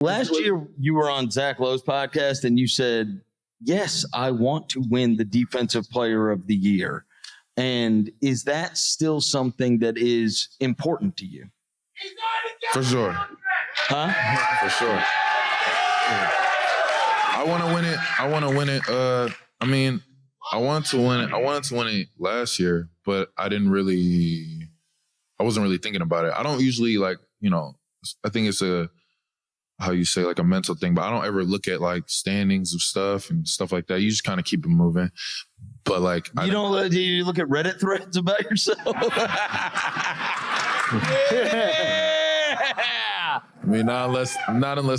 Last year, you were on Zach Lowe's podcast, and you said, yes, I want to win the Defensive Player of the Year. And is that still something that is important to you? For sure. Huh? For sure. I want to win it. I wanted to win it last year, but I wasn't really thinking about it. I don't usually I think it's a mental thing, but I don't ever look at like standings of stuff and stuff like that. You just kind of keep it moving. But like, do you look at Reddit threads about yourself? I mean, not unless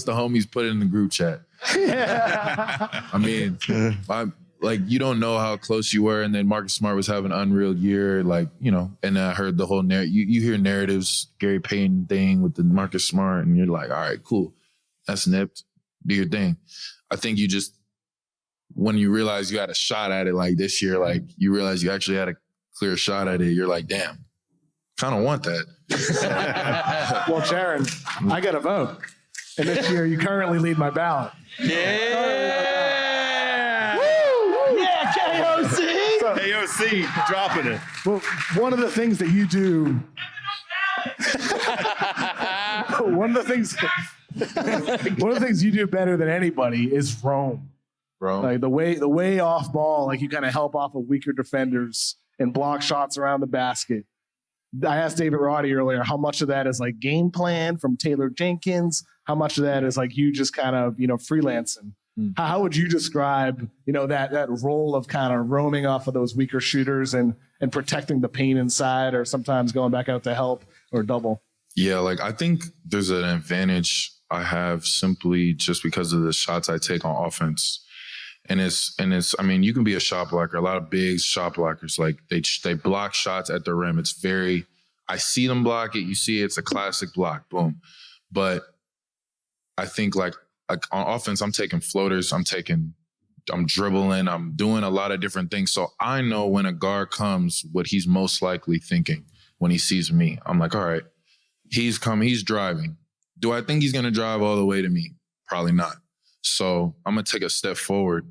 the homies put it in the group chat. I mean, you don't know how close you were, and then Marcus Smart was having an unreal year, and I heard the whole narrative. You hear narratives, Gary Payton thing with the Marcus Smart, and you're like, all right, cool, that's nipped, do your thing. I think you just, when you realize you had a shot at it, like this year, like you realize you actually had a clear shot at it, you're like, damn, kind of want that. Well, Jaren, I got a vote. And this year, you currently lead my ballot. Yeah! Woo! Yeah, KOC! KOC, dropping it. Well, one of the things that you do... one of the things you do better than anybody is roam. Like the way off ball, like you kind of help off of weaker defenders and block shots around the basket. I asked David Roddy earlier how much of that is like game plan from Taylor Jenkins, how much of that is like you just kind of, freelancing. How would you describe, that role of kind of roaming off of those weaker shooters and protecting the paint inside, or sometimes going back out to help or double? Yeah, like I think there's an advantage I have simply just because of the shots I take on offense. And it's, I mean, you can be a shot blocker. A lot of big shot blockers, like they block shots at the rim. It's I see them block it. You see it's a classic block, boom. But I think like on offense, I'm taking floaters. I'm dribbling. I'm doing a lot of different things. So I know when a guard comes, what he's most likely thinking when he sees me. I'm like, all right, he's driving. Do I think he's going to drive all the way to me? Probably not. So I'm going to take a step forward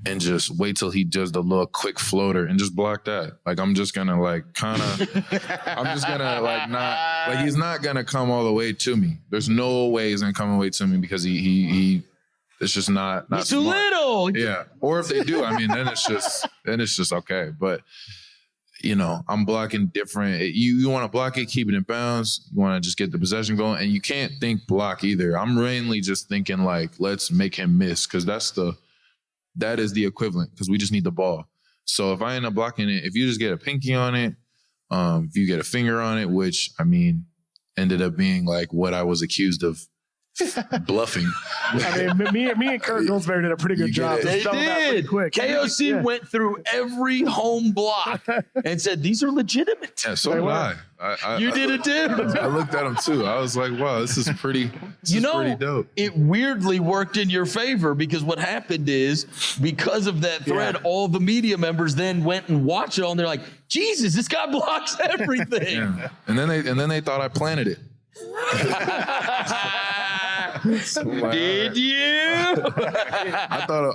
and just wait till he does the little quick floater and just block that. Like, I'm just going to he's not going to come all the way to me. There's no way he's going to come all the way to me because he it's just not he's smart. Too little. Yeah. Or if they do, I mean, then it's just okay. But, I'm blocking different. You want to block it, keep it in bounds. You want to just get the possession going. And you can't think block either. I'm mainly just thinking like, let's make him miss, because that is the equivalent, because we just need the ball. So if I end up blocking it, if you just get a pinky on it, if you get a finger on it, which, I mean, ended up being like what I was accused of bluffing. I mean, me and Kurt Goldsberry did a pretty good job. They did. Quick. KOC went through every home block and said, these are legitimate. Yeah, so did I. You did it too. I looked at him too. I was like, wow, this is pretty dope. It weirdly worked in your favor, because what happened is, because of that thread, all the media members then went and watched it all, and they're like, Jesus, this guy blocks everything. Yeah. And then they thought I planted it. Did you?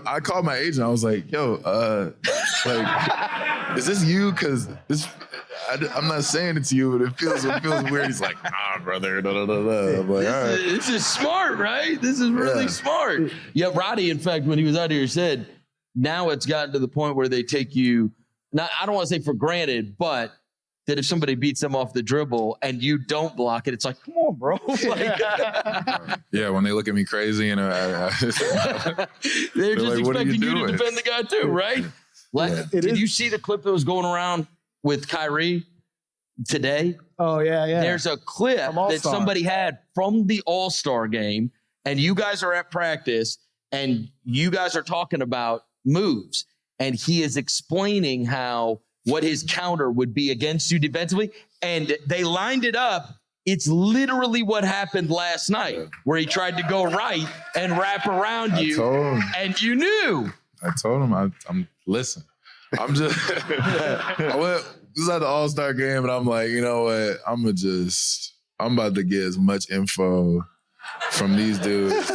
I called my agent. I was like, yo, is this you? Because I'm not saying it to you, but it feels weird. He's like, nah, brother. Da, da, da, da. I'm like, all right. This is smart, right? This is really smart. Yeah, Roddy, in fact, when he was out here, said, now it's gotten to the point where they take you, not, I don't want to say for granted, but that if somebody beats them off the dribble and you don't block it, it's like, come on, bro. Yeah, when they look at me crazy, they're just expecting you to defend the guy too, right? Did you see the clip that was going around with Kyrie today? Oh, yeah. There's a clip that somebody had from the All-Star game, and you guys are at practice, and you guys are talking about moves, and he is explaining what his counter would be against you defensively, and they lined it up. It's literally what happened last night, where he tried to go right and wrap around you, and you knew. I told him, I'm listen. I'm just, this is at the All-Star game, and I'm like, you know what? I'm about to get as much info from these dudes.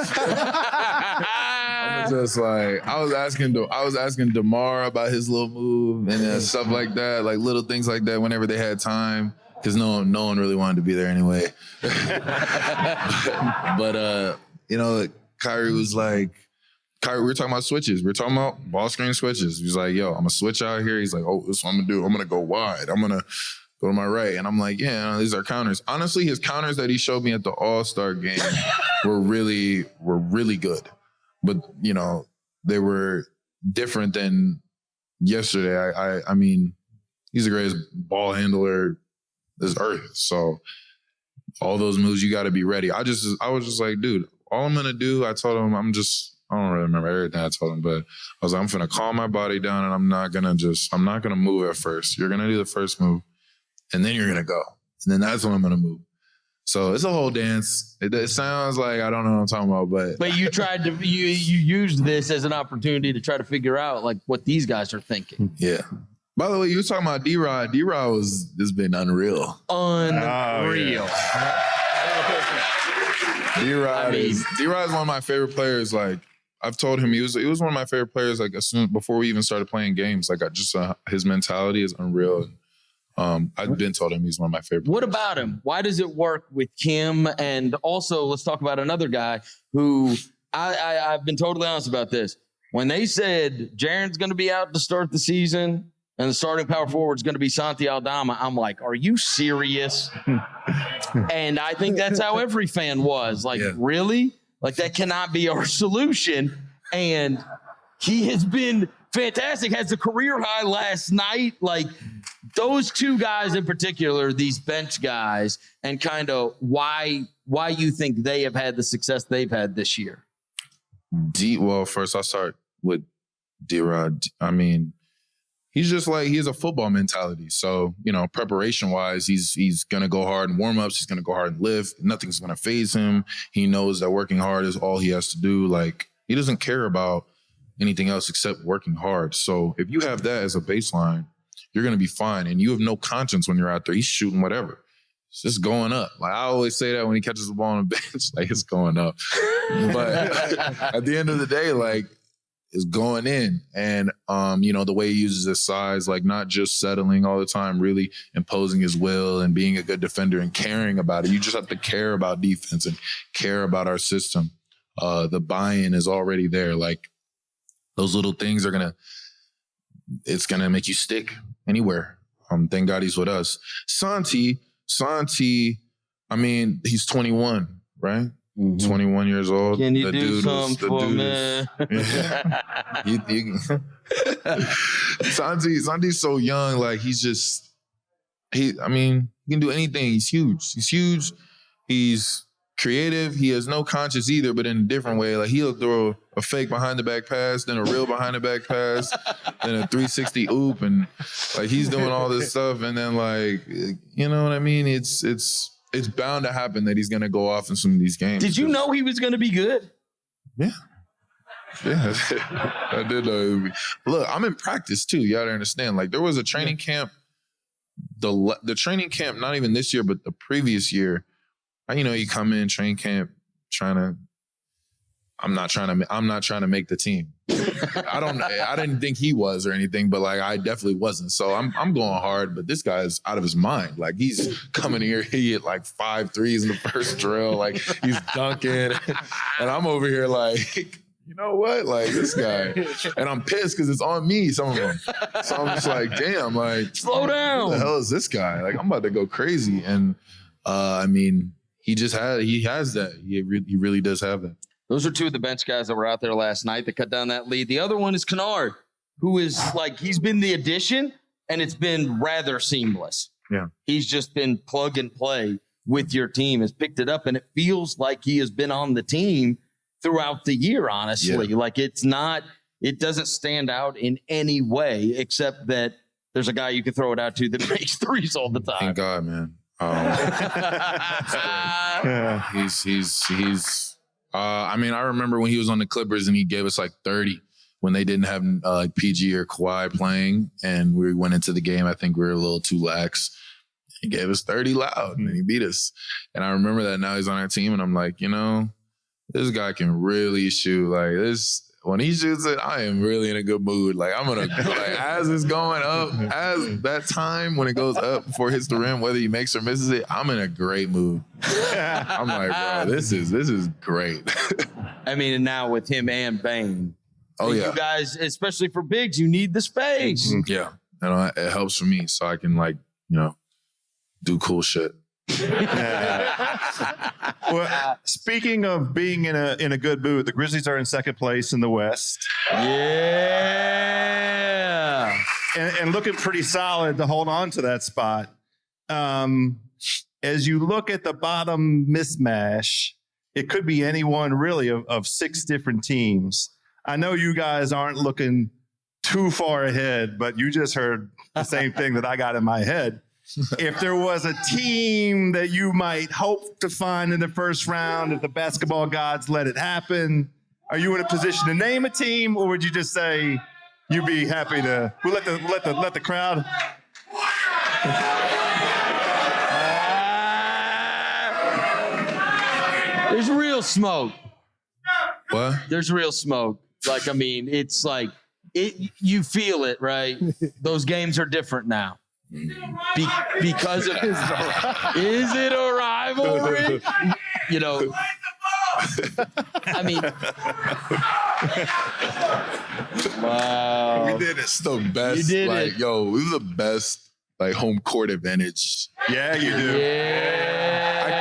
I'm just like, I was asking DeMar about his little move and stuff like that, like little things like that whenever they had time, because no one really wanted to be there anyway. but Kyrie was like, we were talking about switches. We were talking about ball screen switches. He was like, yo, I'm going to switch out here. He's like, oh, this is what I'm going to do. I'm going to go wide. I'm going to go to my right. And I'm like, yeah, these are counters. Honestly, his counters that he showed me at the All-Star game were really good. But, they were different than yesterday. I mean, he's the greatest ball handler this earth. So all those moves, you got to be ready. I was just like, dude, all I'm going to do, I told him, I don't really remember everything I told him, but I was like, I'm going to calm my body down and I'm not going to move at first. You're going to do the first move and then you're going to go. And then that's when I'm going to move. So it's a whole dance. It sounds like I don't know what I'm talking about, but you tried to you used this as an opportunity to try to figure out like what these guys are thinking. Yeah. By the way, you were talking about D-Rod. D-Rod has been unreal. Unreal. D-Rod is one of my favorite players. Like I've told him, he was one of my favorite players. Like before we even started playing games, like his mentality is unreal. I've been told him he's one of my favorite players. What about him? Why does it work with Kim? And also, let's talk about another guy who I've been totally honest about this. When they said Jaren's going to be out to start the season and the starting power forward is going to be Santi Aldama, I'm like, are you serious? And I think that's how every fan was. Like, really? Like, that cannot be our solution. And he has been fantastic. Has a career high last night. Like, those two guys in particular, these bench guys, and kind of why you think they have had the success they've had this year. Well, first I'll start with D-Rod. I mean, he's just like, he has a football mentality. So, preparation-wise, he's going to go hard in warm-ups. He's going to go hard in lift. Nothing's going to faze him. He knows that working hard is all he has to do. Like, he doesn't care about anything else except working hard. So if you have that as a baseline, you're going to be fine. And you have no conscience when you're out there. He's shooting whatever. It's just going up. Like I always say that when he catches the ball on the bench, like it's going up. But at the end of the day, like it's going in. And, the way he uses his size, like not just settling all the time, really imposing his will and being a good defender and caring about it. You just have to care about defense and care about our system. The buy-in is already there. Like those little things it's going to make you stick anywhere. Thank God he's with us. Santi, I mean, he's 21, right? Mm-hmm. 21 years old. Can you do something for me? Santi's so young. Like he can do anything. He's huge. He's creative. He has no conscience either, but in a different way. Like he'll throw a fake behind the back pass, then a real behind the back pass, then a 360 oop, and like he's doing all this stuff. And then like, you know what I mean? It's bound to happen that he's gonna go off in some of these games. Did you know he was gonna be good? Yeah. Yeah, I did know. Look, I'm in practice too. You gotta understand. Like there was a training camp, the training camp, not even this year, but the previous year. You come in training camp I'm not trying to make the team. I didn't think he was or anything, but like I definitely wasn't. So I'm going hard, but this guy's out of his mind. Like he's coming here, he hit like 5 threes in the first drill, like he's dunking, and I'm over here like, you know what? Like this guy, and I'm pissed because it's on me, some of them. So I'm just like, damn, like slow down. Who the hell is this guy? Like I'm about to go crazy, and he has that. He really does have that. Those are two of the bench guys that were out there last night that cut down that lead. The other one is Kennard, who is like, he's been the addition, and it's been rather seamless. Yeah. He's just been plug and play with your team, has picked it up, and it feels like he has been on the team throughout the year, honestly. Yeah. Like it doesn't stand out in any way, except that there's a guy you can throw it out to that makes threes all the time. Thank God, man. I remember when he was on the Clippers and he gave us like 30 when they didn't have PG or Kawhi playing, and we went into the game. I think we were a little too lax. he gave us 30 loud and he beat us. And I remember that now he's on our team and I'm like, this guy can really shoot. Like this, when he shoots it, I am really in a good mood. Like I'm gonna, as it's going up, as that time when it goes up before it hits the rim, whether he makes or misses it, I'm in a great mood. I'm like, bro, this is great. I mean, and now with him and Bane. Oh yeah, you guys, especially for bigs, you need the space. Yeah, it helps for me so I can do cool shit. Well, speaking of being in a good mood, the Grizzlies are in second place in the West. Yeah. And looking pretty solid to hold on to that spot. As you look at the bottom mismatch, it could be any one really of 6 different teams. I know you guys aren't looking too far ahead, but you just heard the same thing that I got in my head. If there was a team that you might hope to find in the first round, if the basketball gods let it happen, are you in a position to name a team, or would you just say you'd be happy to let the crowd? There's real smoke. What? There's real smoke. Like, I mean, it's like you feel it, right? Those games are different now. Because of is it a rivalry? I mean, wow. We did it. It's the best. You did it. Yo, we were the best home court advantage. Yeah, you do. Yeah.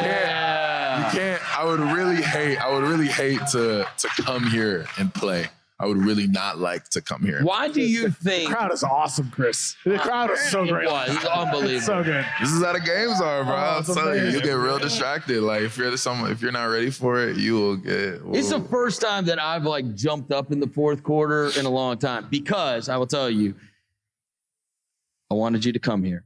You can't. I would really hate to come here and play. I would really not like to come here. Why do you think the crowd is awesome, Chris? The crowd is so great. It was unbelievable. It's so good. This is how the games are, bro. I'll tell you, you get real amazing. distracted. Like if you're not ready for it, you will get. Whoa. It's the first time that I've jumped up in the fourth quarter in a long time because I will tell you, I wanted you to come here.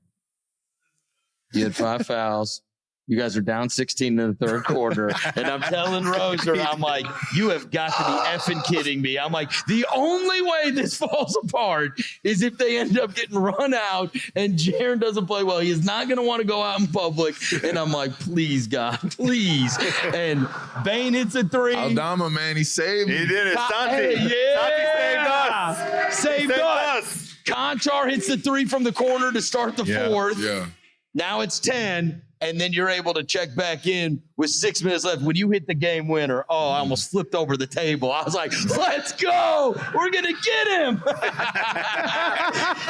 You had 5 fouls. You guys are down 16 in the third quarter. And I'm telling Roser, I'm like, you have got to be effing kidding me. I'm like, the only way this falls apart is if they end up getting run out and Jaren doesn't play well. He is not going to want to go out in public. And I'm like, please, God, please. And Bane hits a 3. Aldama, man, he saved me. He did it. Santi. Yeah. Saved us. Conchar hits the 3 from the corner to start the fourth. Yeah. Now it's 10. And then you're able to check back in with 6 minutes left. When you hit the game winner, I almost flipped over the table. I was like, let's go. We're going to get him.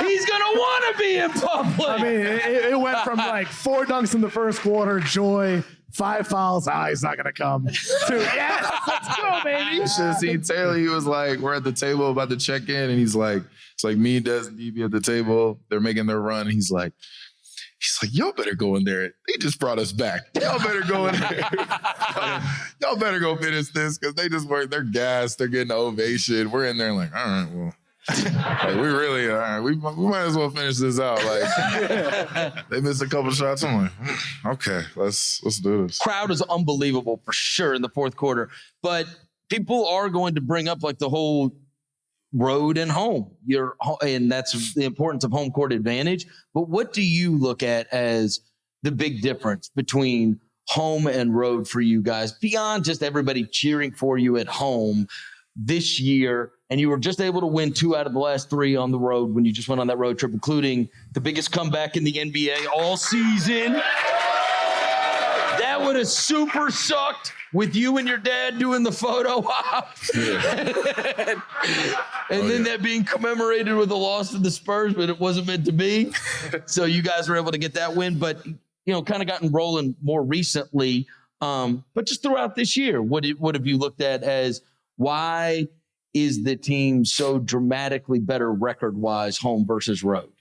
He's going to want to be in public. I mean, it went from 4 dunks in the first quarter, joy, 5 fouls. He's not going to come. To, yes, let's go, baby. You should have seen Taylor. He was like, we're at the table about to check in. And he's like, it's like me, Des, and DB at the table. They're making their run. He's like, y'all better go in there. They just brought us back. Y'all better go in there. Y'all better go finish this because they just work. They're gassed. They're getting an ovation. We're in there all right, well. We really are. We might as well finish this out. They missed a couple shots. I'm like, okay, let's do this. Crowd is unbelievable for sure in the fourth quarter. But people are going to bring up the whole road and home. And that's the importance of home court advantage. But what do you look at as the big difference between home and road for you guys beyond just everybody cheering for you at home this year? And you were just able to win 2 out of the last 3 on the road when you just went on that road trip, including the biggest comeback in the NBA all season. That would have super sucked with you and your dad doing the photo op. Yeah. and then that being commemorated with a loss to the Spurs, but it wasn't meant to be. So you guys were able to get that win, but kind of gotten rolling more recently. But just throughout this year, what have you looked at as why is the team so dramatically better record-wise, home versus road?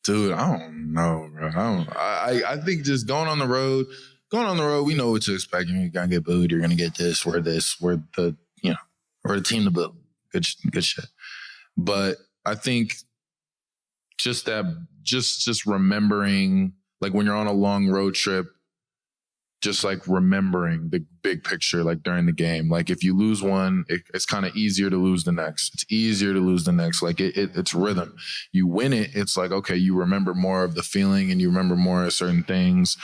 Dude, I don't know, bro. I think just going on the road, we know what to expect. You're gonna get booed. You're gonna get this. We're the team to boo. Good shit. But I think just remembering, when you're on a long road trip, just like remembering the big picture, like during the game. Like if you lose one, it's kind of easier to lose the next. It's easier to lose the next. Like it's rhythm. You win it, it's like, okay, you remember more of the feeling and you remember more of certain things.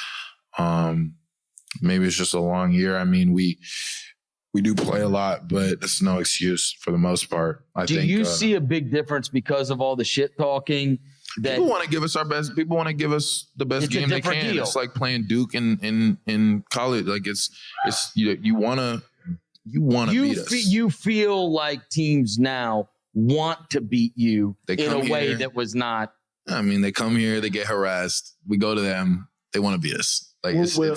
Maybe it's just a long year. I mean, we do play a lot, but it's no excuse for the most part. I think. Do you see a big difference because of all the shit talking? People want to give us our best. People want to give us the best game they can. Deal. It's like playing Duke in college. Like it's you want to beat us. You feel like teams now want to beat you in a way that was not. I mean, they come here, they get harassed. We go to them. They want to beat us. Like will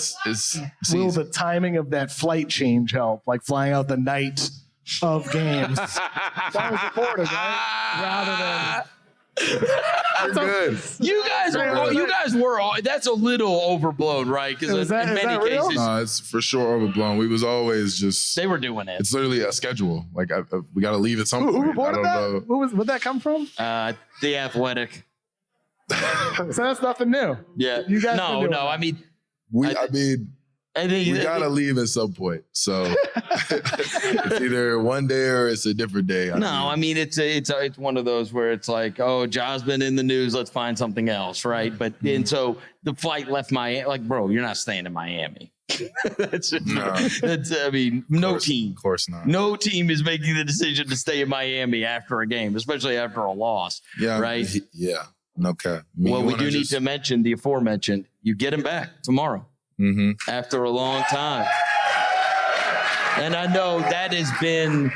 the timing of that flight change help? Like flying out the night of games. That was recorded, right? Rather than. Good. You guys were. That's a little overblown, right? Because in many cases, no, it's for sure overblown. We was always just. They were doing it. It's literally a schedule. Like we got to leave at some point. Who reported that? Where'd that come from? The Athletic. So that's nothing new. Yeah. You guys. No. I mean, we gotta leave at some point. So it's either one day or it's a different day. I mean it's one of those where it's like, oh, Ja's been in the news. Let's find something else, right? But and so the flight left Miami. Like, bro, you're not staying in Miami. That's I mean, no team. Of course not. No team is making the decision to stay in Miami after a game, especially after a loss. Yeah. Right. Yeah. Okay. Well, we do need to mention the aforementioned. You get him back tomorrow. Mm-hmm. After a long time. And I know that has been,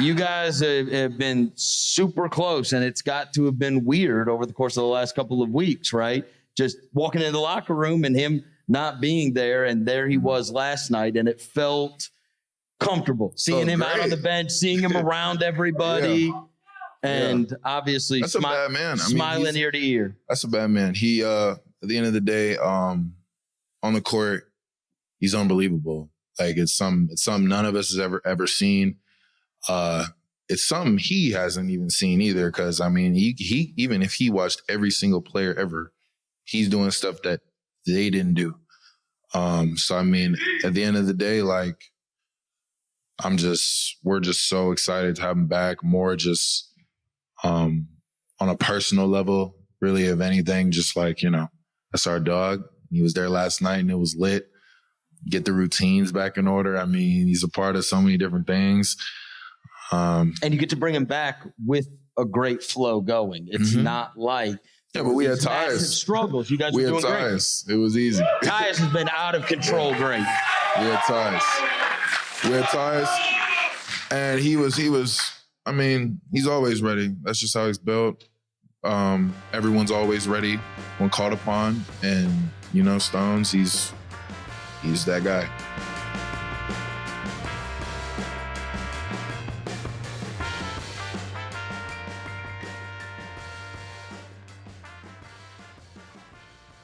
you guys have been super close, and it's got to have been weird over the course of the last couple of weeks, right? Just walking in the locker room and him not being there, and there he was last night, and it felt comfortable. Seeing him out on the bench, seeing him around everybody. Yeah. And obviously that's a bad man. Smiling ear to ear. That's a bad man. He, at the end of the day, on the court, he's unbelievable. Like it's something none of us has ever seen. It's something he hasn't even seen either. Cause I mean, he even if he watched every single player ever, he's doing stuff that they didn't do. So I mean, at the end of the day, like we're just so excited to have him back. More just on a personal level, really, of anything, just like, that's our dog. He was there last night and it was lit. Get the routines back in order. I mean, he's a part of so many different things. And you get to bring him back with a great flow going. It's not like but we had Tyus struggles. You guys were doing Tyus. Great. It was easy. Tyus has been out of control great. We had Tyus. And he was, I mean, he's always ready. That's just how he's built. Everyone's always ready when called upon. And Stones, he's that guy.